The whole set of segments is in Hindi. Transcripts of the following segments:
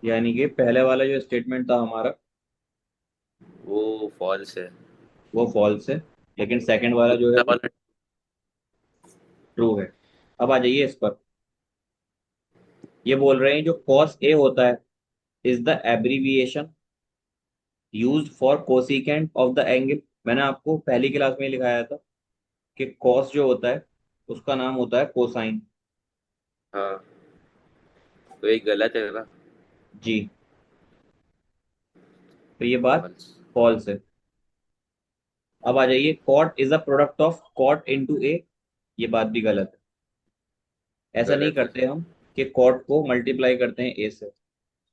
यानी कि पहले वाला जो स्टेटमेंट था हमारा वो फॉल्स है। वो फॉल्स है, लेकिन सेकंड वाला जो है दूसरा वो वाला। ट्रू है। अब आ जाइए इस पर। ये बोल रहे हैं जो कॉस ए होता है is the abbreviation used for cosecant of the angle. मैंने आपको पहली क्लास में ही लिखाया था कि कॉस जो होता है उसका नाम होता है कोसाइन। हाँ, तो ये गलत है ना। जी, तो ये बात फॉल्स। फॉल्स है। अब आ जाइए cot is a product of cot into A. ये बात भी गलत है। ऐसा नहीं गलत है करते सर। हम कि कॉट को मल्टीप्लाई करते हैं ए से।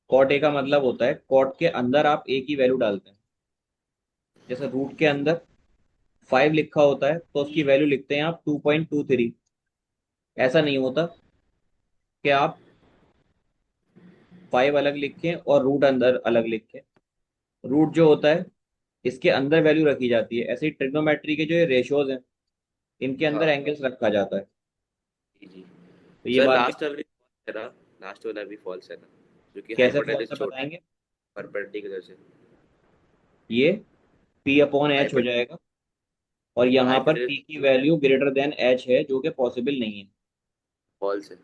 कॉट ए का मतलब होता है कॉट के अंदर आप ए की वैल्यू डालते हैं। जैसे रूट के अंदर 5 लिखा होता है तो उसकी वैल्यू लिखते हैं आप 2.23। ऐसा नहीं होता कि आप 5 अलग लिखें और रूट अंदर अलग लिखें। रूट जो होता है इसके अंदर वैल्यू रखी जाती है। ऐसे ही ट्रिग्नोमेट्री के जो ये रेशियोज हैं इनके अंदर हाँ एंगल्स रखा जाता है। जी जी। तो ये सर बात भी लास्ट वाला भी false है ना। लास्ट वाला भी फॉल्स है ना, क्योंकि कैसे फॉल्स हाइपोटेनस है छोटा बताएंगे। परपेंडिकुलर से। ये पी अपॉन एच हो हाइपोट जाएगा, और यहाँ पर हाइपोटेनस पी की वैल्यू ग्रेटर देन एच है जो कि पॉसिबल नहीं है। फॉल्स है।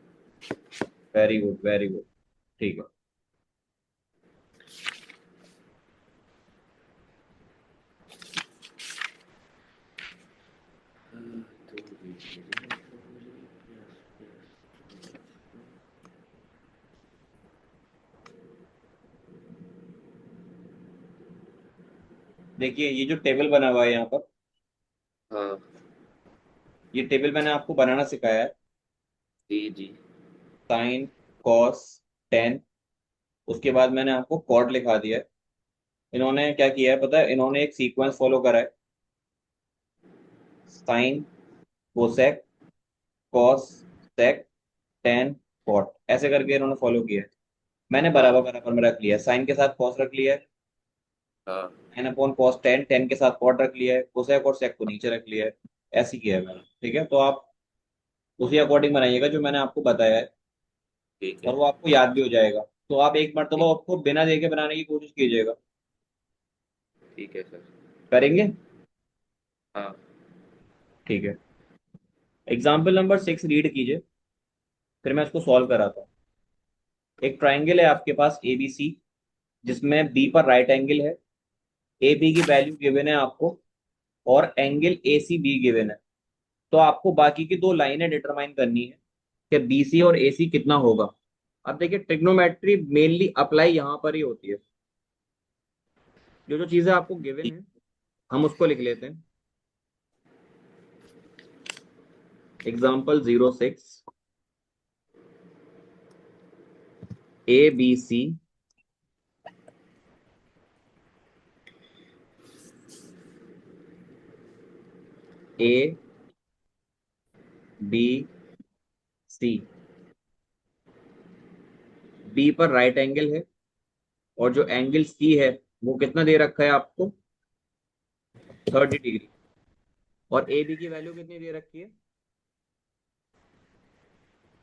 Very good, very good. ठीक है। देखिए ये जो टेबल बना हुआ है यहाँ पर, हाँ ये टेबल मैंने आपको बनाना सिखाया है। जी जी। साइन, कॉस, टेन, उसके बाद मैंने आपको कॉट लिखा दिया है। इन्होंने क्या किया है पता है, इन्होंने एक सीक्वेंस फॉलो करा है। साइन, कोसेक, कॉस, सेक, टेन, कॉट, ऐसे करके इन्होंने फॉलो किया है। मैंने हाँ बराबर बराबर में रख लिया है। साइन के साथ कॉस रख लिया है, हाँ sine upon cos tan, ten के साथ कॉट रख लिया है, कोसेक और सेक को नीचे रख लिया है। ऐसे ही किया है मैंने। ठीक है, तो आप उसी अकॉर्डिंग बनाइएगा जो मैंने आपको बताया है, ठीक और है। वो आपको याद भी हो जाएगा। तो आप एक ठीक। मरतबा उसको बिना देखे बनाने की कोशिश कीजिएगा। ठीक है सर। करेंगे। हाँ ठीक है। एग्जाम्पल नंबर 6 रीड कीजिए, फिर मैं इसको सॉल्व कराता हूँ। एक ट्राइंगल है आपके पास ए बी सी, जिसमें बी पर राइट एंगल है, ए बी की वैल्यू गिवन है आपको, और angle A C B given है। तो आपको बाकी की दो लाइनें डिटरमाइन करनी है कि बी सी और ए सी कितना होगा। अब देखिए ट्रिग्नोमेट्री मेनली अप्लाई यहाँ पर ही होती है। जो जो चीजें आपको गिवन ठीक। है हम उसको लिख लेते हैं। Example 06, A B C, A B C. B पर राइट एंगल है, और जो एंगल सी है वो कितना दे रखा है आपको, 30 डिग्री। और ए बी की वैल्यू कितनी दे रखी है,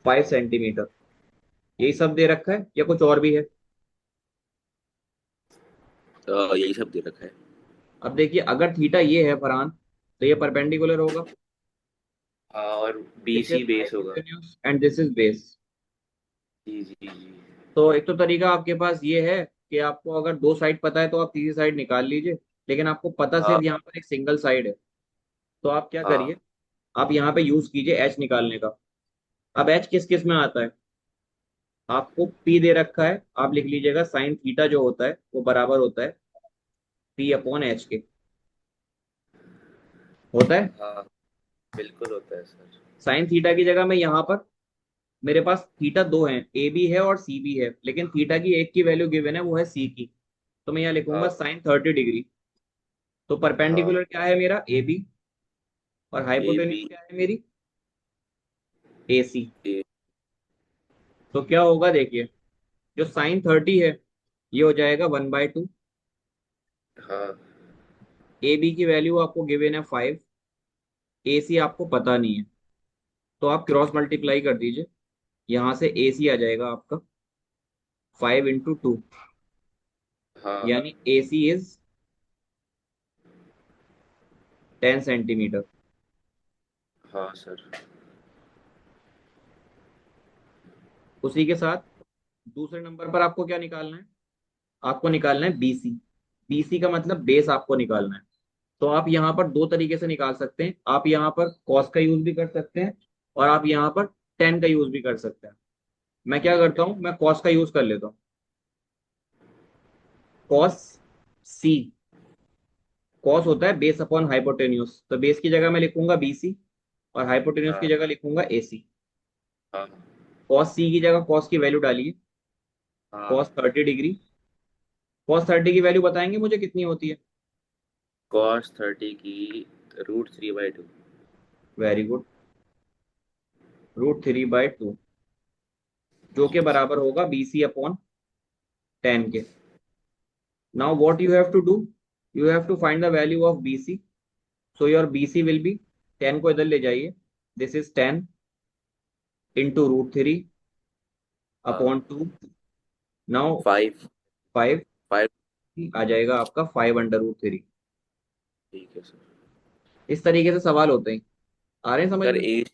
5 सेंटीमीटर। यही सब दे रखा है या कुछ और भी है। तो यही सब दे रखा है। अब देखिए अगर थीटा ये है फरहान, तो ये परपेंडिकुलर होगा। हाँ, और B this is C base होगा। Hypotenuse and this is base. जी जी जी। तो एक तो तरीका आपके पास ये है कि आपको अगर दो साइड पता है तो आप तीसरी साइड निकाल लीजिए, लेकिन आपको पता हाँ सिर्फ यहाँ पर एक सिंगल साइड है। तो आप क्या हाँ। करिए, आप यहाँ पे यूज कीजिए एच निकालने का। अब एच किस किस में आता है, आपको पी दे रखा है, आप लिख लीजिएगा साइन थीटा जो होता है वो बराबर होता है पी अपॉन एच के। होता है। हाँ बिल्कुल होता है सर। साइन थीटा की जगह मैं यहाँ पर, मेरे पास थीटा दो हैं, ए बी है और सी बी है, लेकिन थीटा की एक की वैल्यू गिवन है वो है सी की। तो मैं यहाँ लिखूंगा हाँ साइन 30 डिग्री। तो हाँ। परपेंडिकुलर क्या है मेरा ए बी, और ए हाइपोटेन्यूज बी। क्या है मेरी ए सी। ए। तो क्या होगा देखिए, जो साइन 30 है ये हो जाएगा 1/2। हाँ ए बी की वैल्यू आपको गिवन है 5, ए सी आपको पता नहीं है। तो आप क्रॉस मल्टीप्लाई कर दीजिए, यहाँ से ए सी आ जाएगा आपका 5 into 2, हाँ। यानी AC इज 10 सेंटीमीटर। हाँ सर। उसी के साथ दूसरे नंबर पर आपको क्या निकालना है? आपको निकालना है BC। BC का मतलब बेस आपको निकालना है। तो आप यहाँ पर दो तरीके से निकाल सकते हैं। आप यहाँ पर कॉस का यूज भी कर सकते हैं, और आप यहाँ पर टेन का यूज भी कर सकते हैं। मैं क्या करता हूँ, मैं कॉस का यूज कर लेता हूँ। कॉस सी, कॉस होता है बेस अपॉन हाइपोटेन्यूज, तो बेस की जगह मैं लिखूंगा BC, और हाइपोटेन्यूज की हाँ। जगह लिखूंगा AC। हाँ। कॉस सी की जगह कॉस की वैल्यू डालिए, हाँ। Cos 30 degree. कॉस 30 की वैल्यू बताएंगे मुझे कितनी होती है? cos 30 की √3/2। वेरी गुड, √3/2, जो के बराबर होगा BC अपॉन 10 के। Now what you have to do, you have to find the value of BC। So your BC will be, 10 को इधर ले जाइए, दिस इज 10 इंटू √3 हाँ। अपॉन 2। नाउ 5। 5 5। आ जाएगा आपका 5 अंडर √3। ठीक है सर। इस तरीके से सवाल होते हैं। आ रहे हैं समझ सर में? ए।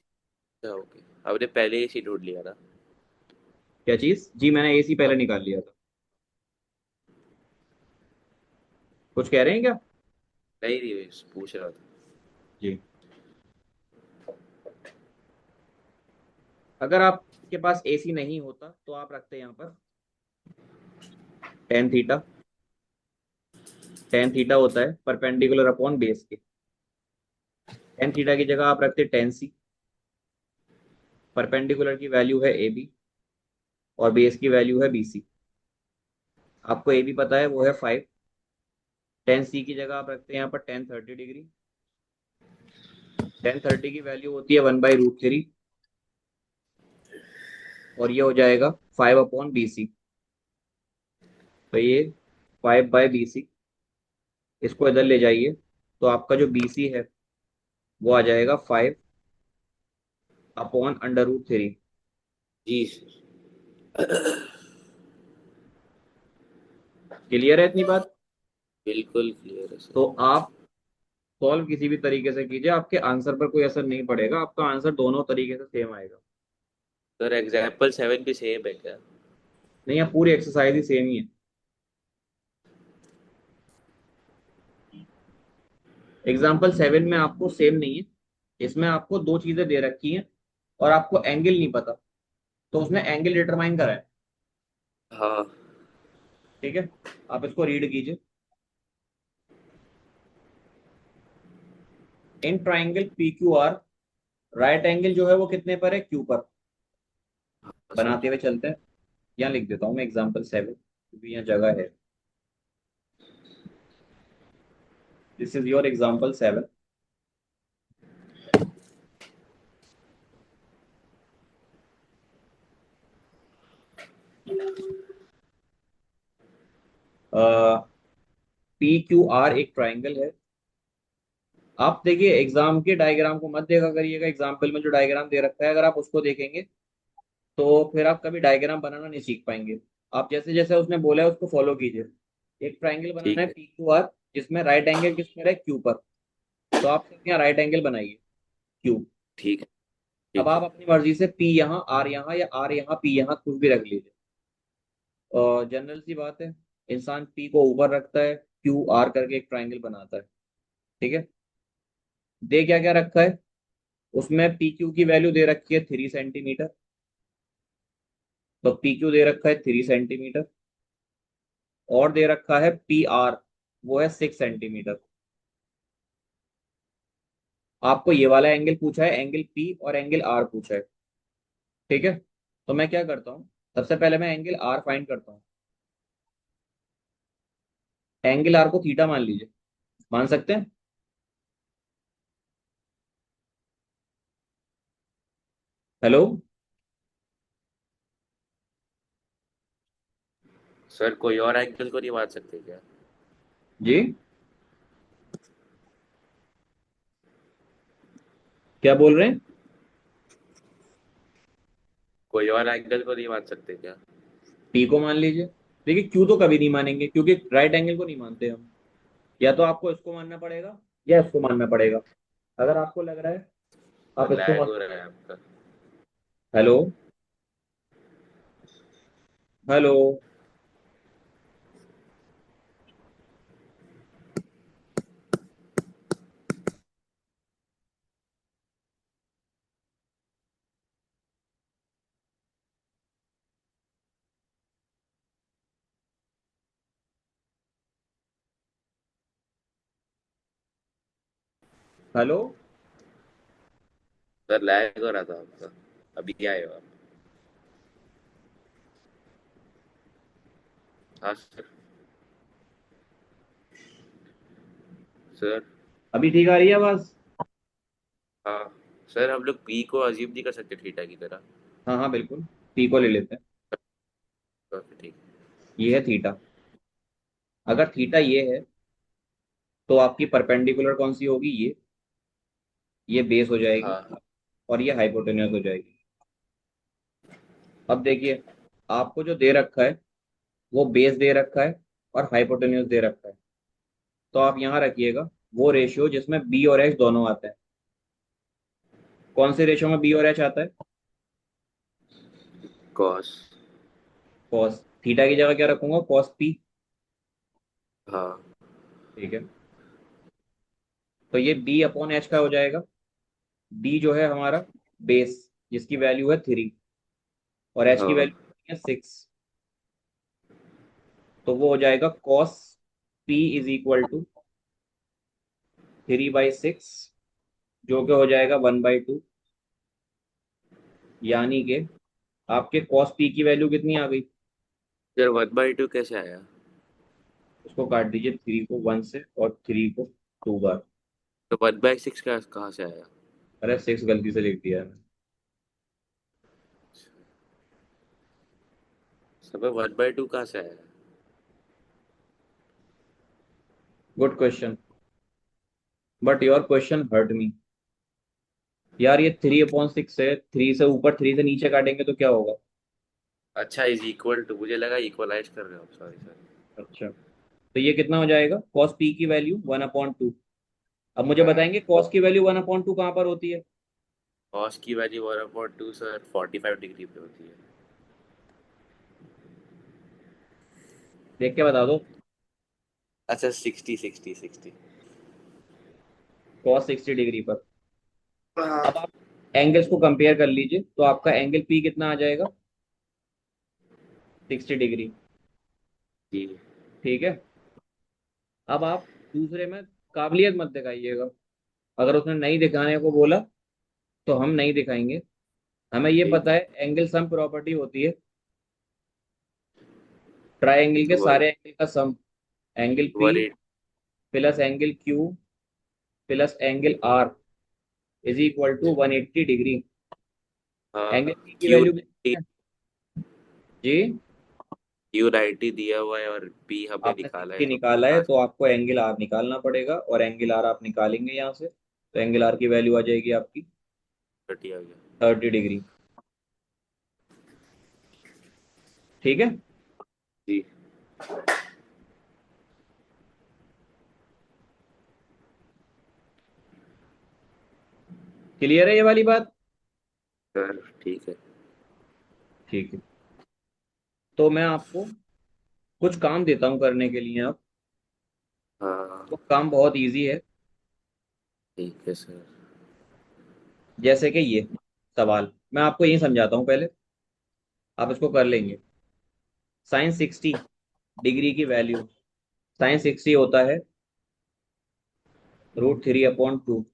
ओके। आपने पहले ही सी ढूंढ लिया ना? क्या चीज जी? मैंने AC पहले अब निकाल लिया था। कुछ कह रहे हैं क्या? नहीं नहीं, मैं पूछ रहा था। जी। अगर आपके पास AC नहीं होता तो आप रखते हैं यहाँ पर tan थीटा। tan थीटा होता है परपेंडिकुलर अपॉन बेस के। tan थीटा की जगह आप रखते tan C। परपेंडिकुलर की वैल्यू है AB, और बेस की वैल्यू है BC। आपको AB पता है, वो है 5। tan C की जगह आप रखते हैं यहाँ पर tan 30 डिग्री। tan 30 की वैल्यू होती है 1/√3, और ये हो जाएगा 5/BC। तो ये 5/BC, इसको इधर ले जाइए, तो आपका जो BC है वो आ जाएगा 5/√3। जी सर। क्लियर है इतनी बात? बिल्कुल क्लियर है तो सर। आप सॉल्व किसी भी तरीके से कीजिए, आपके आंसर पर कोई असर नहीं पड़ेगा, आपका आंसर दोनों तरीके से सेम आएगा। सर एग्जाम्पल 7 भी सेम है क्या? नहीं, आप पूरी एक्सरसाइज ही सेम ही है। एग्जाम्पल 7 में आपको सेम नहीं है, इसमें आपको दो चीजें दे रखी हैं, और आपको एंगल नहीं पता, तो उसने एंगल डिटरमाइन करा है। हाँ। ठीक है, आप इसको रीड कीजिए। In triangle PQR, right angle जो है वो कितने पर है? Q पर। सर। बनाते हुए चलते हैं। यहाँ लिख देता हूँ मैं एग्जाम्पल 7, क्योंकि यहाँ जगह है। This is your example 7। PQR एक ट्राइंगल है। आप देखिए, एग्जाम के डायग्राम को मत देखा करिएगा, एग्जाम्पल में जो डायग्राम दे रखा है अगर आप उसको देखेंगे तो फिर आप कभी डायग्राम बनाना नहीं सीख पाएंगे। आप जैसे जैसे उसने बोला है उसको फॉलो कीजिए। एक ट्राइंगल बनाना है ठीक है। PQR, जिसमें राइट एंगल किस पर है? Q पर। तो आप सिर्फ यहाँ राइट एंगल बनाइए, Q। ठीक है। अब ठीक आप है। अपनी मर्जी से P यहाँ, R यहाँ, या R यहाँ, P यहाँ कुछ भी रख लीजिए। और जनरल सी बात है, इंसान P को ऊपर रखता है, QR करके एक ट्राइंगल बनाता है। ठीक है, दे क्या क्या रखा है उसमें? PQ की वैल्यू दे रखी है 3 सेंटीमीटर, तो PQ दे रखा है 3 सेंटीमीटर, और दे रखा है PR, वो है 6 सेंटीमीटर। आपको ये वाला एंगल पूछा है, एंगल P और एंगल R पूछा है। ठीक है, तो मैं क्या करता हूँ, सबसे पहले मैं एंगल R फाइंड करता हूँ। एंगल R को थीटा मान लीजिए, मान सकते हैं? हेलो? सर कोई और एंगल को नहीं मान सकते क्या? जी, क्या बोल रहे हैं? कोई और एंगल को नहीं मान सकते क्या? पी को मान लीजिए। देखिए क्यू तो कभी नहीं मानेंगे क्योंकि राइट एंगल को नहीं मानते हम। या तो आपको इसको मानना पड़ेगा या इसको मानना पड़ेगा। अगर आपको लग रहा है आप इसको लैग मान। हो रहा है आपका। Hello. Hello. Hello. Sir lag हो रहा था आपका। अभी आए हो आप? हाँ सर। सर। अभी ठीक आ रही है आवाज? हाँ सर, हम लोग पी को अजीब नहीं कर सकते थीटा की तरह? हाँ हाँ बिल्कुल। पी को ले लेते हैं। तो फिर ठीक। ये है थीटा। अगर थीटा ये है तो आपकी परपेंडिकुलर कौन सी होगी? ये बेस हो जाएगी हाँ। और ये हाइपोटेन्यूस हो जाएगी। अब देखिए आपको जो दे रखा है वो बेस दे रखा है और हाइपोटेन्यूस दे रखा है। तो आप यहाँ रखिएगा वो रेशियो जिसमें बी और एच दोनों आते हैं। कौन से रेशियो में बी और एच आता है? कॉस। कॉस। थीटा की जगह क्या रखूंगा? Cos P. हाँ। ठीक है। तो ये बी अपॉन एच का हो जाएगा। बी जो है हमारा बेस जिसकी वैल्यू है 3 और एच की हाँ। वैल्यू है 6। तो वो हो जाएगा cos P is equal to 3/6 जो कि हो जाएगा 1/2। यानी कि आपके कॉस पी की वैल्यू कितनी आ गई? सर 1/2 कैसे आया? उसको काट दीजिए 3 को 1 से और 3 को 2 बार। तो 1/6 का कहाँ से आया? अरे 6 गलती से लिख दिया है। सब 1/2 कहाँ से आया? Good question but your question hurt me. यार ये 3/6 है। 3 से ऊपर 3 से नीचे काटेंगे तो क्या होगा? अच्छा, इज इक्वल टू, मुझे लगा इक्वलाइज कर रहे हो आप। Sorry sir. अच्छा तो ये कितना हो जाएगा? कॉस पी की वैल्यू 1/2। अब मुझे हाँ। बताएंगे कॉस की वैल्यू 1/2 कहाँ पर होती है? कॉस की वैल्यू 1/2 सर 45 डिग्री पे होती है। देख के बता दो। अच्छा, 60 60 60। कॉस 60 डिग्री पर। हाँ। अब आप एंगल्स को कंपेयर कर लीजिए तो आपका एंगल पी कितना आ जाएगा? 60 डिग्री। जी। ठीक है। अब आप दूसरे में काबिलियत मत दिखाइएगा। अगर उसने नहीं दिखाने को बोला तो हम नहीं दिखाएंगे। हमें ये ठीक पता है। है एंगल सम प्रॉपर्टी होती है ट्राइंगल के वन सारे एंगल का sum. Angle P one eight. Plus angle Q plus angle R is equal to 180 degree. हाँ। एंगल पी की क्यू वैल्यू कितनी है? जी। क्यू 90 दिया हुआ है और पी हमने आपने निकाला है 60 तो निकाला है कहाँ तो से? आपको एंगल आर निकालना पड़ेगा और एंगल आर आप निकालेंगे यहाँ से तो एंगल आर की वैल्यू आ जाएगी आपकी 30 आ गया। 30 डिग्री। ठीक है। जी। क्लियर है ये वाली बात? सर ठीक है। ठीक है। तो मैं आपको कुछ काम देता हूँ करने के लिए अब। हाँ। वो काम बहुत इजी है। ठीक है सर। जैसे कि ये सवाल मैं आपको यही समझाता हूँ पहले। आप इसको कर लेंगे। साइन 60 डिग्री की वैल्यू। साइन 60 होता है √3/2।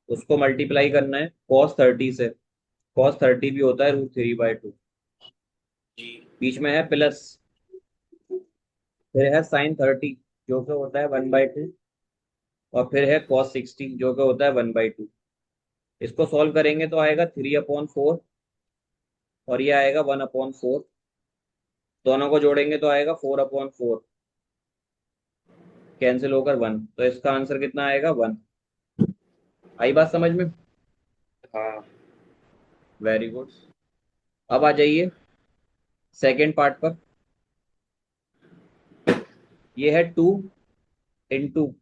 उसको मल्टीप्लाई करना है cos 30 से। cos 30 भी होता है √3/2। जी। बीच में है प्लस। फिर है sin 30 जो कि होता है 1/2। और फिर है cos 60 जो कि होता है 1/2। इसको सॉल्व करेंगे तो आएगा 3/4 और ये आएगा 1/4। दोनों को जोड़ेंगे तो आएगा 4/4। कैंसिल होकर 1 तो इसका आंसर कितना आएगा? 1। आई बात समझ में? हाँ। Very good. अब आ जाइए सेकेंड पार्ट पर। ये है 2 इंटू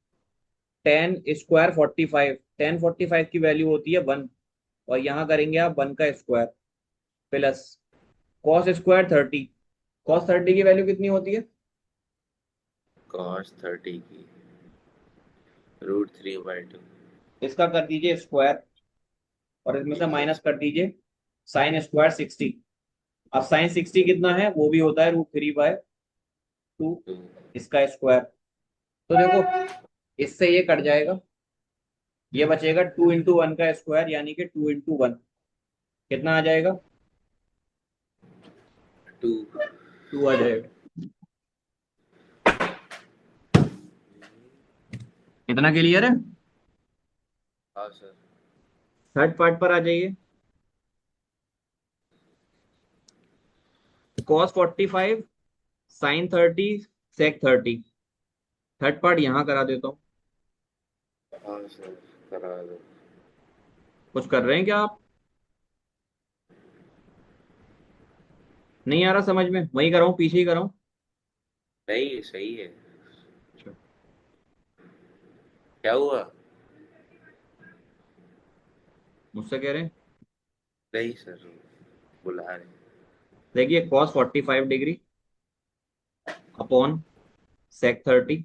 10 स्क्वायर 45। 10 45 की वैल्यू होती है 1, और यहाँ करेंगे आप 1 का square, plus cos square 30। cos 30 की वैल्यू कितनी होती है? cos 30 की √3/2। इसका कर दीजिए स्क्वायर, और इसमें से ठीक है। माइनस कर दीजिए sin स्क्वायर 60। अब sin 60 कितना है? वो भी होता है √3/2, 2। इसका स्क्वायर। तो देखो, इससे ये कट जाएगा, ये बचेगा 2 इंटू 1 का स्क्वायर, यानी कि 2 इंटू 1। कितना आ जाएगा? 2। 2 आ जाएगा। इतना क्लियर है? हाँ सर। थर्ड पार्ट पर आ जाइए। cos 45 sin 30 sec 30। Third part यहाँ करा देता हूँ। हाँ सर, करा दो। कुछ कर रहे हैं क्या आप? नहीं आ रहा समझ में? वही कराऊं, पीछे ही कराऊं? नहीं, सही है। अच्छा, क्या हुआ? मुझसे कह रहे हैं? नहीं सर, बुला रहे। देखिए, cos 45 degree upon sec 30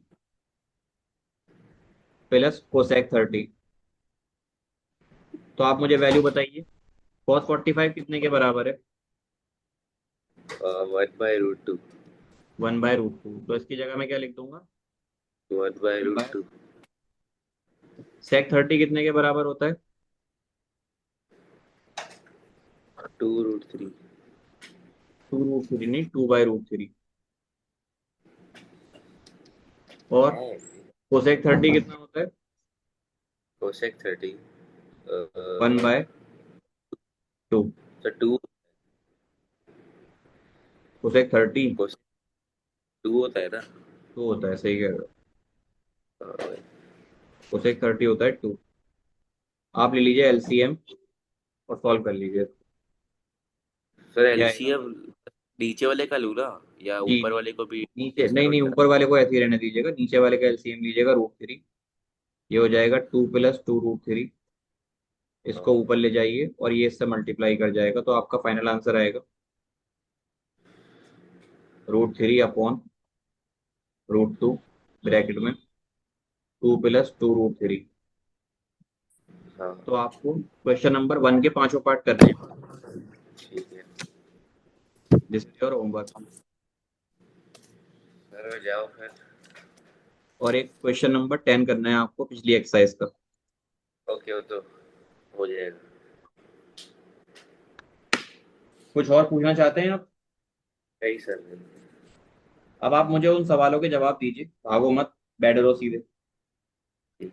plus cosec 30। तो आप मुझे वैल्यू बताइए, cos 45 कितने के बराबर है? 1/√2। 1/√2, तो इसकी जगह मैं क्या लिख दूंगा? One by 1 root by two sec 30 कितने के बराबर होता है? 2√3। 2√3 नहीं, 2/√3। और है। cosec 30 कितना होता है? cosec 30। 1/2। सर 2। cosec 30 cosec 2 होता है ना? 2 होता है, सही कह रहे हो। अ, cosec 30 होता है 2। आप ले लीजिए एलसीएम और सॉल्व कर लीजिए। सर क्या आएगा? एलसीएम नीचे वाले का लूँ ना, या जी ऊपर जी, वाले को भी नीचे डिफरेंस नहीं नहीं, कन्वर्ट करा? ऊपर वाले को ऐसे ही रहने दीजिएगा, नीचे वाले का एलसीएम लीजिएगा √3। ये हो जाएगा 2 + 2√3। इसको हाँ। ऊपर ले जाइए और ये इससे मल्टीप्लाई कर जाएगा, तो आपका फाइनल आंसर आएगा √3 अपॉन √2, ब्रैकेट में 2 + 2√3। हाँ। तो आपको क्वेश्चन नंबर 1 के पांचों पार्ट करने हैं। ठीक है। This is your homework. Sir जाओ फिर। और एक क्वेश्चन नंबर 10 करना है आपको, पिछली एक्सरसाइज का। ओके, वो तो हो जाएगा। कुछ और पूछना चाहते हैं आप? नहीं सर। अब आप मुझे उन सवालों के जवाब दीजिए, भागो मत, बैठ रहो सीधे। नहीं।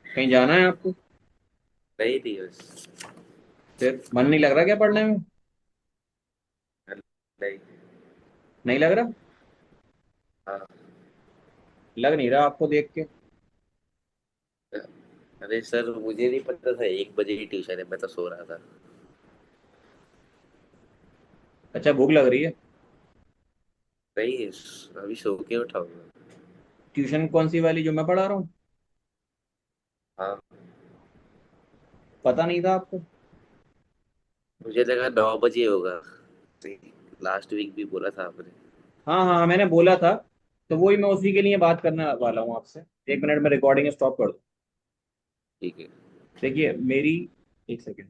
कहीं जाना है आपको? नहीं थी बस। फिर मन नहीं लग रहा क्या पढ़ने में? नहीं। नहीं लग रहा? हाँ। लग नहीं रहा आपको देख के। अरे सर, मुझे नहीं पता था 1 बजे की ट्यूशन है, मैं तो सो रहा था। अच्छा, भूख लग रही है? नहीं, अभी सो के उठाऊंगा। ट्यूशन कौन सी वाली, जो मैं पढ़ा रहा हूँ? हाँ। पता नहीं था आपको? मुझे लगा 9 बजे होगा। लास्ट वीक भी बोला था आपने। हाँ हाँ, मैंने बोला था। तो वही मैं उसी के लिए बात करने वाला हूँ आपसे। 1 मिनट में रिकॉर्डिंग स्टॉप कर दूँ। ठीक है। देखिए मेरी, एक सेकेंड।